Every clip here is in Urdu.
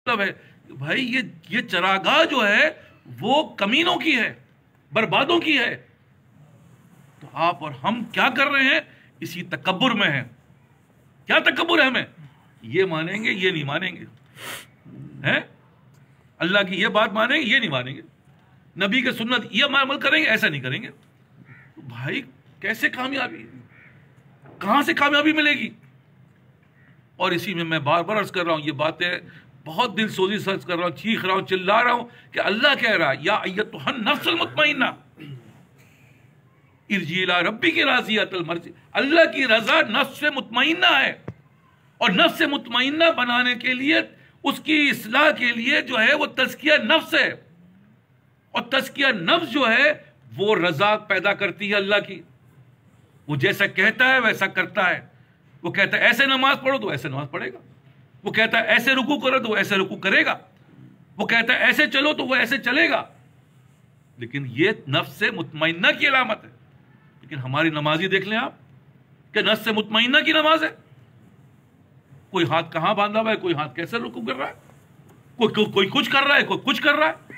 مطلب ہے بھائی یہ چراگاہ جو ہے وہ کمینوں کی ہے، بربادوں کی ہے. تو آپ اور ہم کیا کر رہے ہیں؟ اسی تکبر میں ہیں. کیا تکبر ہے ہمیں؟ یہ مانیں گے، یہ نہیں مانیں گے، ہیں اللہ کی یہ بات مانیں گے، یہ نہیں مانیں گے، نبی کے سنت یہ عمل کریں گے، ایسا نہیں کریں گے. بھائی کیسے کامیابی، کہاں سے کامیابی ملے گی؟ اور اسی میں میں بار بار عرض کر رہا ہوں، یہ باتیں بہت دل سوزی سے عرض کر رہا ہوں، چیخ رہا ہوں، چلا رہا ہوں کہ اللہ کہہ رہا یا ایتھا النفس المطمئنہ ارجعی الی ربک راضیۃ مرضیہ. اللہ کی رضا نفس مطمئنہ ہے، اور نفس مطمئنہ بنانے کے لیے، اس کی اصلاح کے لیے جو ہے وہ تزکیہ نفس ہے. اور تزکیہ نفس جو ہے وہ رضا پیدا کرتی ہے اللہ کی. وہ جیسا کہتا ہے ویسا کرتا ہے. وہ کہتا ہے ایسے نماز پڑھو تو ایسے نماز پڑھے گا. وہ کہتا ہے ایسے رکوع کرو تو وہ ایسے رکوع کرے گا. وہ کہتا ہے ایسے چلو تو وہ ایسے چلے گا. لیکن یہ نفس مطمئنہ کی علامت ہے. لیکن ہماری نمازی دیکھ لیں آپ کہ نفس مطمئنہ کی نماز ہے. کوئی ہاتھ کہاں باندھا ہوا ہے، کوئی ہاتھ کیسے رکوع کر رہا ہے، کوئی کچھ کر رہا ہے، کوئی کچھ کر رہا ہے.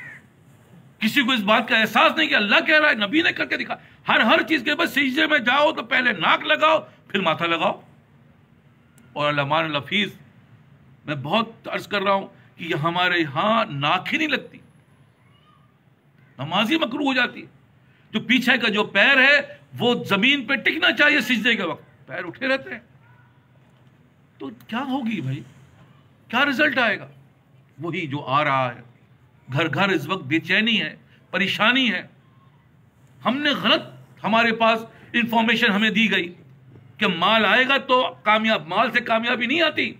کسی کو اس بات کا احساس نہیں کہ اللہ کہہ رہا ہے، نبی نے کر کے دکھا. ہر چیز کے بعد سجدے میں جاؤ تو پہلے ناک لگاؤ پھر ماتھا لگاؤ. اور علمان الحفیظ میں بہت عرض کر رہا ہوں کہ یہ ہمارے یہاں ناک ہی نہیں لگتی، نماز ہی مکروہ ہو جاتی ہے. جو پیچھے کا جو پیر ہے وہ زمین پہ ٹکنا چاہیے سجدے کے وقت، پیر اٹھے رہتے ہیں. تو کیا ہوگی بھائی، کیا رزلٹ آئے گا؟ وہی جو آ رہا ہے. گھر گھر اس وقت بے چینی ہے، پریشانی ہے. ہم نے غلط، ہمارے پاس انفارمیشن ہمیں دی گئی کہ مال آئے گا تو کامیاب، مال سے کامیابی نہیں آتی.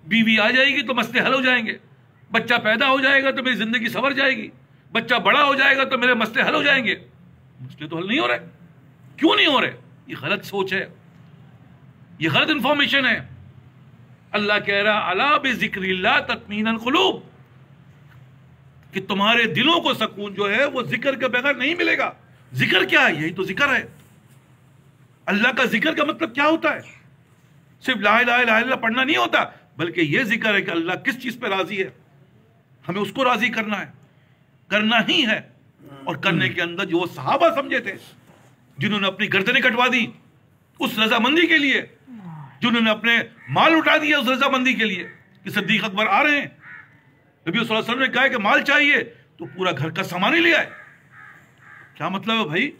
بیوی آ جائے گی تو مسئلے حل ہو جائیں گے، بچہ پیدا ہو جائے گا تو میری زندگی سنور جائے گی، بچہ بڑا ہو جائے گا تو میرے مسئلے حل ہو جائیں گے. مسئلے تو حل نہیں ہو رہے. کیوں نہیں ہو رہے؟ یہ غلط سوچ ہے، یہ غلط انفارمیشن ہے. اللہ کہہ رہا الا بذکر اللہ تطمئن القلوب، کہ تمہارے دلوں کو سکون جو ہے وہ ذکر کے بغیر نہیں ملے گا. ذکر کیا ہے؟ یہی تو ذکر ہے. اللہ کا ذکر کا مطلب کیا ہوتا ہے؟ صرف لا الہ الا اللہ پڑھنا نہیں ہوتا، بلکہ یہ ذکر ہے کہ اللہ کس چیز پہ راضی ہے، ہمیں اس کو راضی کرنا ہے، کرنا ہی ہے. اور کرنے کے اندر جو وہ صحابہ سمجھے تھے جنہوں نے اپنی گردنیں کٹوا دی اس رضامندی کے لیے، جنہوں نے اپنے مال اٹھا دیا اس رضامندی کے لیے کہ صدیق اکبر آ رہے ہیں، نبی صلی اللہ علیہ وسلم نے کہا کہ مال چاہیے تو پورا گھر کا سامان ہی لے آئے. کیا مطلب ہے بھائی؟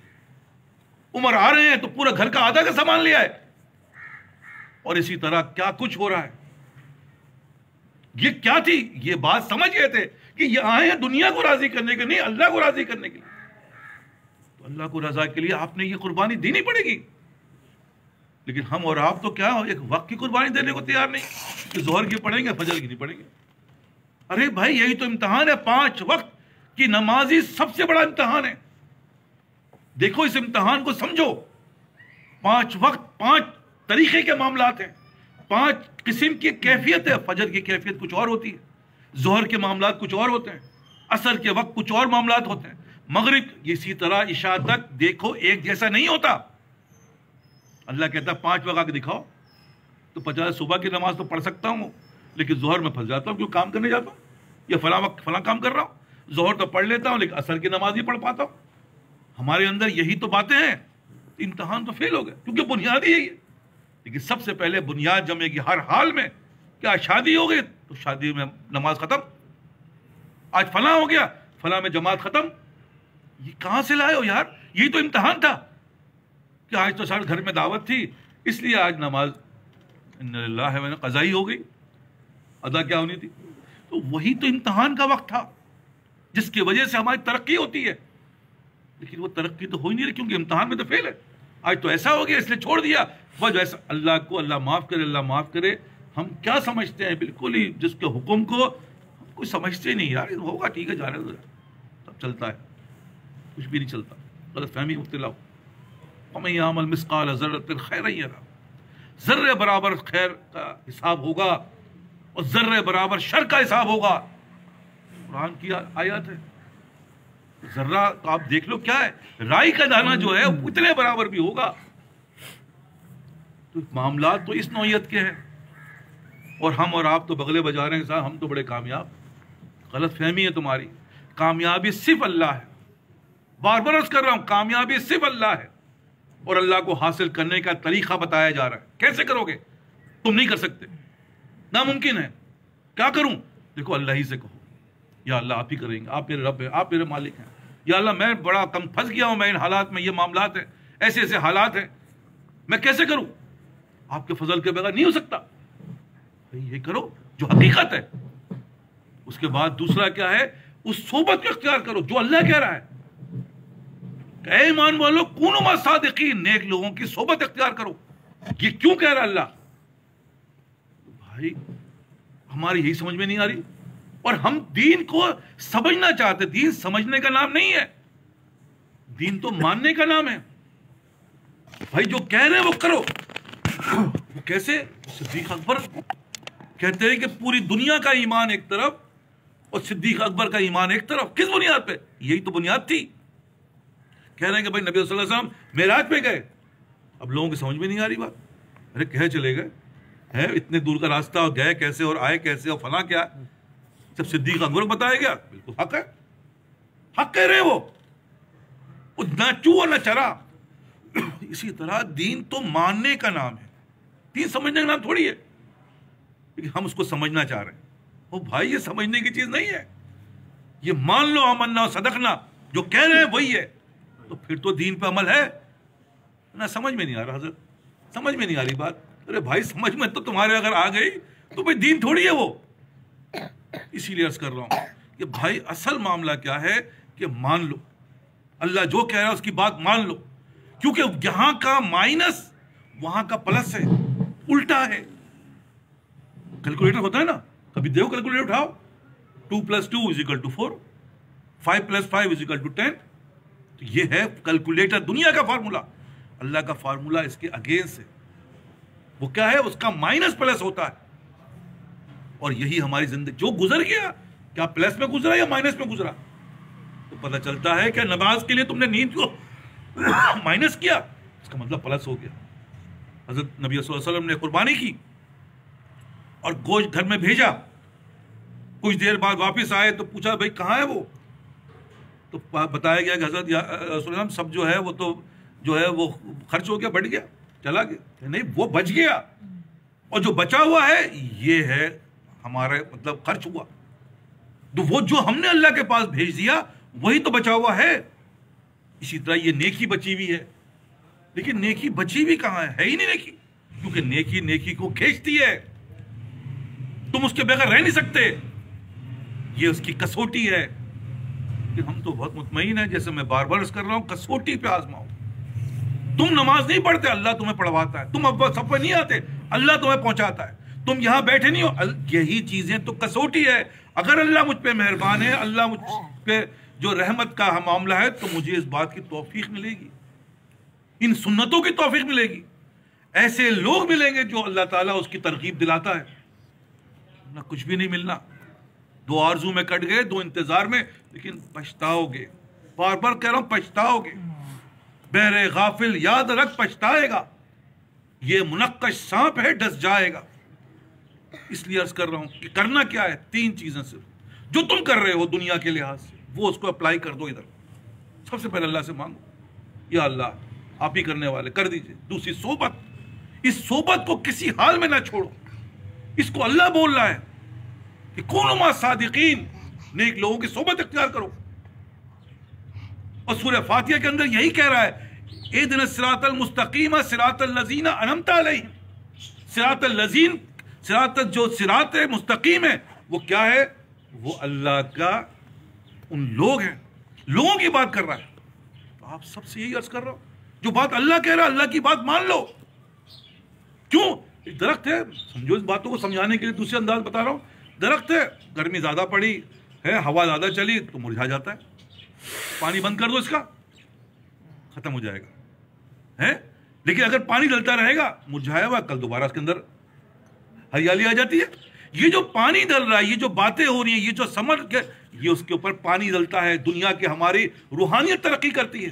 عمر آ رہے ہیں تو پورا گھر کا آدھا کا سامان لے آئے. اور اسی طرح کیا کچھ ہو رہا ہے. یہ کیا تھی؟ یہ بات سمجھ گئے تھے کہ یہ آئے ہیں دنیا کو راضی کرنے کے، نہیں اللہ کو راضی کرنے کے لیے. تو اللہ کو رضا کے لیے آپ نے یہ قربانی دینی پڑے گی. لیکن ہم اور آپ تو کیا ایک وقت کی قربانی دینے کو تیار نہیں کہ ظہر کی پڑھیں گے فجر کی نہیں پڑھیں گے. ارے بھائی یہی تو امتحان ہے. 5 وقت کی نمازی سب سے بڑا امتحان ہے. دیکھو اس امتحان کو سمجھو. 5 وقت 5 طریقے کے معاملات ہیں، 5 قسم کی کیفیت ہے. فجر کی کیفیت کچھ اور ہوتی ہے، ظہر کے معاملات کچھ اور ہوتے ہیں، عصر کے وقت کچھ اور معاملات ہوتے ہیں، مغرب اسی طرح عشاء تک دیکھو ایک جیسا نہیں ہوتا. اللہ کہتا ہے 5 وقت آ کے دکھاؤ تو 50 صبح کی نماز تو پڑھ سکتا ہوں لیکن ظہر میں پھنس جاتا ہوں کیوں کام کرنے جاتا ہوں یا فلاں وقت فلاں کام کر رہا ہوں. ظہر تو پڑھ لیتا ہوں لیکن عصر کی نماز نہیں پڑھ پاتا ہوں. ہمارے اندر یہی تو باتیں ہیں. امتحان تو فیل ہو گئے کیونکہ بنیاد ہی یہی ہے. لیکن سب سے پہلے بنیاد جمے گی ہر حال میں. کیا شادی ہو گئی تو شادی میں نماز ختم، آج فلاں ہو گیا فلاں میں جماعت ختم. یہ کہاں سے لائے ہو یار؟ یہی تو امتحان تھا کہ آج تو سارے گھر میں دعوت تھی اس لیے آج نماز ان اللہ میں قضائی ہو گئی، ادا کیا ہونی تھی. تو وہی تو امتحان کا وقت تھا جس کی وجہ سے ہماری ترقی ہوتی ہے. لیکن وہ ترقی تو ہو ہی نہیں رہی کیونکہ امتحان میں تو فیل ہے. آج تو ایسا ہو گیا اس لیے چھوڑ دیا. وجہ ایسا اللہ کو اللہ معاف کرے، اللہ معاف کرے. ہم کیا سمجھتے ہیں بالکل ہی جس کے حکم کو ہم کوئی سمجھتے نہیں یار. ہوگا ٹھیک ہے جانے دو، تب چلتا ہے، کچھ بھی نہیں چلتا. غلط فہمی مبتلا ہو. وَمَن يَعْمَلْ مِثْقَالَ ذَرَّةٍ خَيْرًا يَرَهُ، ذرے برابر خیر کا حساب ہوگا اور ذرے برابر شر کا حساب ہوگا. قرآن کی آیات ہے. ذرہ تو آپ دیکھ لو کیا ہے، رائی کا دانہ جو ہے اتنے برابر بھی ہوگا. تو معاملات تو اس نوعیت کے ہیں. اور ہم اور آپ تو بغلے بجا رہے ہیں صاحب ہم تو بڑے کامیاب. غلط فہمی ہے تمہاری. کامیابی صرف اللہ ہے. بار بار عرض کر رہا ہوں, کامیابی صرف اللہ ہے, اور اللہ کو حاصل کرنے کا طریقہ بتایا جا رہا ہے. کیسے کرو گے؟ تم نہیں کر سکتے, ناممکن ہے. کیا کروں؟ دیکھو اللہ ہی سے کہو, یا اللہ آپ ہی کریں گے, آپ میرے رب ہیں, آپ میرے مالک ہیں. یا اللہ میں بڑا کم پھنس گیا ہوں, میں ان حالات میں, یہ معاملات ہیں, ایسے ایسے حالات ہیں, میں کیسے کروں؟ آپ کے فضل کے بغیر نہیں ہو سکتا. یہ کرو جو حقیقت ہے. اس کے بعد دوسرا کیا ہے؟ اس صحبت کو اختیار کرو جو اللہ کہہ رہا ہے. اے ایمان والو کونوا مع صادقین, نیک لوگوں کی صحبت اختیار کرو. یہ کیوں کہہ رہا اللہ؟ بھائی ہماری یہی سمجھ میں نہیں آ رہی, اور ہم دین کو سمجھنا چاہتے. دین سمجھنے کا نام نہیں ہے, دین تو ماننے کا نام ہے. بھائی جو کہہ رہے ہیں وہ کرو. وہ کیسے؟ صدیق اکبر کہتے ہیں کہ پوری دنیا کا ایمان ایک طرف اور صدیق اکبر کا ایمان ایک طرف. کس بنیاد پہ؟ یہی تو بنیاد تھی. کہہ رہے ہیں کہ بھائی نبی صلی اللہ علیہ وسلم معراج پہ گئے. اب لوگوں کی سمجھ میں نہیں آ رہی بات. ارے کہے چلے گئے ہے, اتنے دور کا راستہ, اور گئے کیسے اور آئے کیسے اور فلاں کیا. جب صدیق اکبر بتایا گیا بالکل حق ہے, حق کہہ رہے وہ نہ چو اور نہ چرا. اسی طرح دین تو ماننے کا نام ہے, دین سمجھنے کا نام تھوڑی ہے. لیکن ہم اس کو سمجھنا چاہ رہے ہیں. وہ بھائی یہ سمجھنے کی چیز نہیں ہے, یہ مان لو آمنا صدقنا, جو کہہ رہے ہیں وہی ہے. تو پھر تو دین پہ عمل ہے نہ. سمجھ میں نہیں آ رہا حضرت, سمجھ میں نہیں آ رہی بات. ارے بھائی سمجھ میں تو تمہارے اگر آ گئی تو بھائی دین تھوڑی ہے وہ. اسی لیے عرض کر رہا ہوں کہ بھائی اصل معاملہ کیا ہے کہ مان لو اللہ جو کہہ رہا ہے اس کی بات مان لو, کیونکہ یہاں کا مائنس وہاں کا پلس ہے, الٹا ہے. کیلکولیٹر ہوتا ہے نا, کبھی دیکھو کیلکولیٹر اٹھاؤ, 2 + 2 = 4, 5 + 5 = 10. تو یہ ہے کیلکولیٹر, دنیا کا فارمولا. اللہ کا فارمولا اس کے اگینسٹ ہے. وہ کیا ہے؟ اس کا مائنس پلس ہوتا ہے. اور یہی ہماری زندگی جو گزر گیا, کیا پلس میں گزرا یا مائنس میں گزرا؟ تو پتہ چلتا ہے کہ نماز کے لیے تم نے نیند کو مائنس کیا, اس کا مطلب پلس ہو گیا. حضرت نبی صلی اللہ علیہ وسلم نے قربانی کی اور گوشت گھر میں بھیجا. کچھ دیر بعد واپس آئے تو پوچھا بھائی کہاں ہے وہ؟ تو بتایا گیا کہ حضرت رسول اللہ سب جو ہے وہ تو جو ہے وہ خرچ ہو گیا, بڑھ گیا, چلا گیا. نہیں, وہ بچ گیا, اور جو بچا ہوا ہے یہ ہے ہمارے مطلب خرچ ہوا. تو وہ جو ہم نے اللہ کے پاس بھیج دیا وہی تو بچا ہوا ہے. اسی طرح یہ نیکی بچی ہوئی ہے. لیکن نیکی بچی ہوئی کہاں ہے ہی نہیں نیکی, کیونکہ نیکی نیکی کو کھینچتی ہے. تم اس کے بغیر رہ نہیں سکتے, یہ اس کی کسوٹی ہے. کہ ہم تو بہت مطمئن ہیں, جیسے میں بار بار کر رہا ہوں, کسوٹی پہ آزماؤ. تم نماز نہیں پڑھتے, اللہ تمہیں پڑھواتا ہے. تم اب سب پہ نہیں آتے, اللہ تمہیں پہنچاتا ہے. تم یہاں بیٹھے نہیں ہو, یہی چیزیں تو کسوٹی ہے. اگر اللہ مجھ پہ مہربان ہے, اللہ مجھ پہ جو رحمت کا معاملہ ہے, تو مجھے اس بات کی توفیق ملے گی, ان سنتوں کی توفیق ملے گی. ایسے لوگ ملیں گے جو اللہ تعالیٰ اس کی ترغیب دلاتا ہے. نہ کچھ بھی نہیں ملنا. 2 آرزو میں کٹ گئے, 2 انتظار میں, لیکن پچھتاؤ گے. بار بار کہہ رہا ہوں پچھتاؤ گے. بہر غافل یاد رکھ پچھتائے گا, یہ منقش سانپ ہے ڈس جائے گا. اس لیے عرض کر رہا ہوں کہ کرنا کیا ہے, 3 چیزیں صرف جو تم کر رہے ہو دنیا کے لحاظ سے, وہ اس کو اپلائی کر دو. ادھر سب سے پہلے اللہ سے مانگو, یا اللہ آپ ہی کرنے والے, کر دیجئے. دوسری صحبت, اس صحبت کو کسی حال میں نہ چھوڑو. اس کو اللہ بول رہا ہے کہ کونوا مع صادقین, نیک لوگوں کی صحبت اختیار کرو. اور سورہ فاتحہ کے اندر یہی کہہ رہا ہے, اہدنا الصراط المستقیم صراط الذین انعمت علیہم. صراط الذین, صراط جو صراط مستقیم ہے وہ کیا ہے؟ وہ اللہ کا ان لوگ ہیں, لوگوں کی بات کر رہا ہے. تو آپ سب سے یہی عرض کر رہا ہوں, جو بات اللہ کہہ رہا ہے اللہ کی بات مان لو. کیوں؟ ایک درخت ہے, سمجھو اس باتوں کو سمجھانے کے لیے دوسرے انداز بتا رہا ہوں. درخت ہے, گرمی زیادہ پڑی ہے, ہوا زیادہ چلی تو مرجھا جاتا ہے. پانی بند کر دو اس کا, ختم ہو جائے گا ہے. لیکن اگر پانی ڈلتا رہے گا مرجھایا ہوا, کل دوبارہ اس کے اندر ہریالی آ جاتی ہے. یہ جو پانی ڈل رہا ہے, یہ جو باتیں ہو رہی ہیں, یہ جو سمجھ کے یہ اس کے اوپر پانی ڈلتا ہے. دنیا کی ہماری روحانیت ترقی کرتی ہے,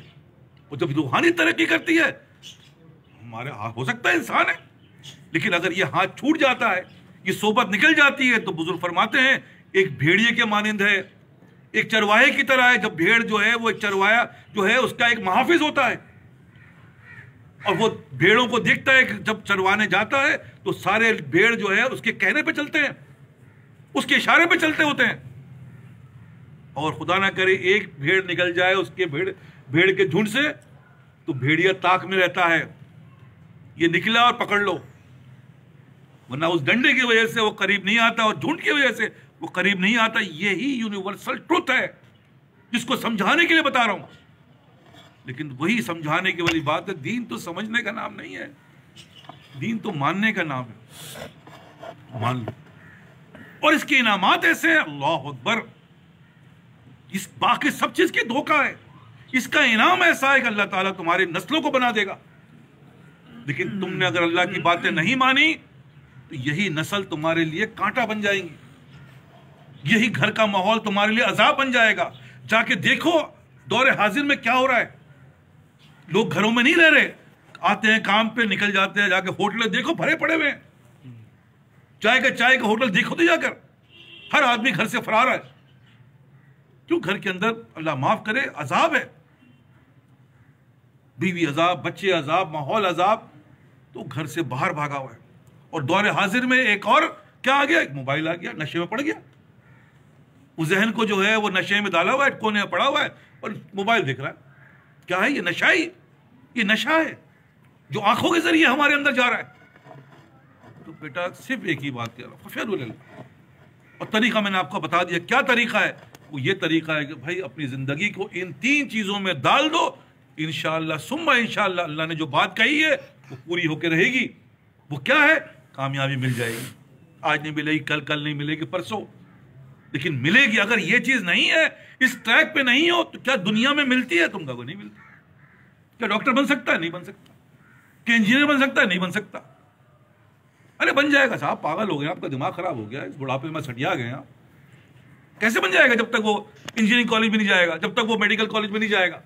اور جب روحانیت ترقی کرتی ہے, ہمارے ہو سکتا ہے انسان ہے, لیکن اگر یہ ہاتھ چھوٹ جاتا ہے, یہ صحبت نکل جاتی ہے تو بزرگ فرماتے ہیں ایک بھیڑیے کے مانند ہے، ایک چرواہے کی طرح ہے. جب بھیڑ جو ہے وہ ایک چرواہا جو ہے اس کا ایک محافظ ہوتا ہے، اور وہ بھیڑوں کو دیکھتا ہے کہ جب چروانے جاتا ہے تو سارے بھیڑ جو ہے اس کے کہنے پہ چلتے ہیں، اس کے اشارے پہ چلتے ہوتے ہیں. اور خدا نہ کرے ایک بھیڑ نکل جائے اس کے بھیڑ کے جھنڈ سے تو بھیڑیا طاق میں رہتا ہے، یہ نکلا اور پکڑ لو، ورنہ اس ڈنڈے کی وجہ سے وہ قریب نہیں آتا اور جھنڈ کی وجہ سے وہ قریب نہیں آتا. یہی یونیورسل ٹروتھ ہے جس کو سمجھانے کے لیے بتا رہا ہوں. لیکن وہی سمجھانے کی والی بات ہے، دین تو سمجھنے کا نام نہیں ہے، دین تو ماننے کا نام ہے. مان لو. اور اس کے انعامات ایسے ہیں، اللہ اکبر، اس باقی سب چیز کی دھوکہ ہے. اس کا انعام ایسا ہے کہ اللہ تعالیٰ تمہاری نسلوں کو بنا دے گا. لیکن تم نے اگر اللہ کی باتیں نہیں مانی تو یہی نسل تمہارے لیے کانٹا بن جائیں گی، یہی گھر کا ماحول تمہارے لیے عذاب بن جائے گا. جا کے دیکھو دور حاضر میں کیا ہو رہا ہے. لوگ گھروں میں نہیں رہ رہے، آتے ہیں کام پہ نکل جاتے ہیں، جا کے ہوٹلیں دیکھو بھرے پڑے ہوئے ہیں. چائے کا ہوٹل دیکھو تو جا کر ہر آدمی گھر سے فرار ہے. کیوں؟ گھر کے اندر اللہ معاف کرے عذاب ہے، بیوی عذاب، بچے عذاب، ماحول عذاب، تو گھر سے باہر بھاگا ہوا ہے. اور دور حاضر میں ایک اور کیا آ گیا، ایک موبائل آ گیا، نشے میں پڑ گیا. وہ ذہن کو جو ہے وہ نشے میں ڈالا ہوا ہے، کونے میں پڑا ہوا ہے اور موبائل دیکھ رہا ہے. کیا ہے یہ؟ نشہ ہی، یہ نشہ ہے جو آنکھوں کے ذریعے ہمارے اندر جا رہا ہے. تو بیٹا صرف ایک ہی بات کہہ رہا ہوں، اور طریقہ میں نے آپ کو بتا دیا. کیا طریقہ ہے؟ وہ یہ طریقہ ہے کہ بھائی اپنی زندگی کو ان 3 چیزوں میں ڈال دو، انشاءاللہ ثم انشاءاللہ اللہ نے جو بات کہی ہے وہ پوری ہو کے رہے گی. وہ کیا ہے؟ کامیابی مل جائے گی. آج نہیں ملے گی، کل نہیں ملے گی، پرسوں، لیکن ملے گی. اگر یہ چیز نہیں ہے، اس ٹریک پہ نہیں ہو، تو کیا دنیا میں ملتی ہے؟ تم کا وہ نہیں ملتی. کیا ڈاکٹر بن سکتا ہے؟ نہیں بن سکتا. کیا انجینئر بن سکتا ہے؟ نہیں بن سکتا. ارے بن جائے گا صاحب، پاگل ہو گیا، آپ کا دماغ خراب ہو گیا، اس بڑھاپے میں سٹیا گئے آپ. کیسے بن جائے گا جب تک وہ انجینئرنگ کالج میں نہیں جائے گا، جب تک وہ میڈیکل کالج میں نہیں جائے گا.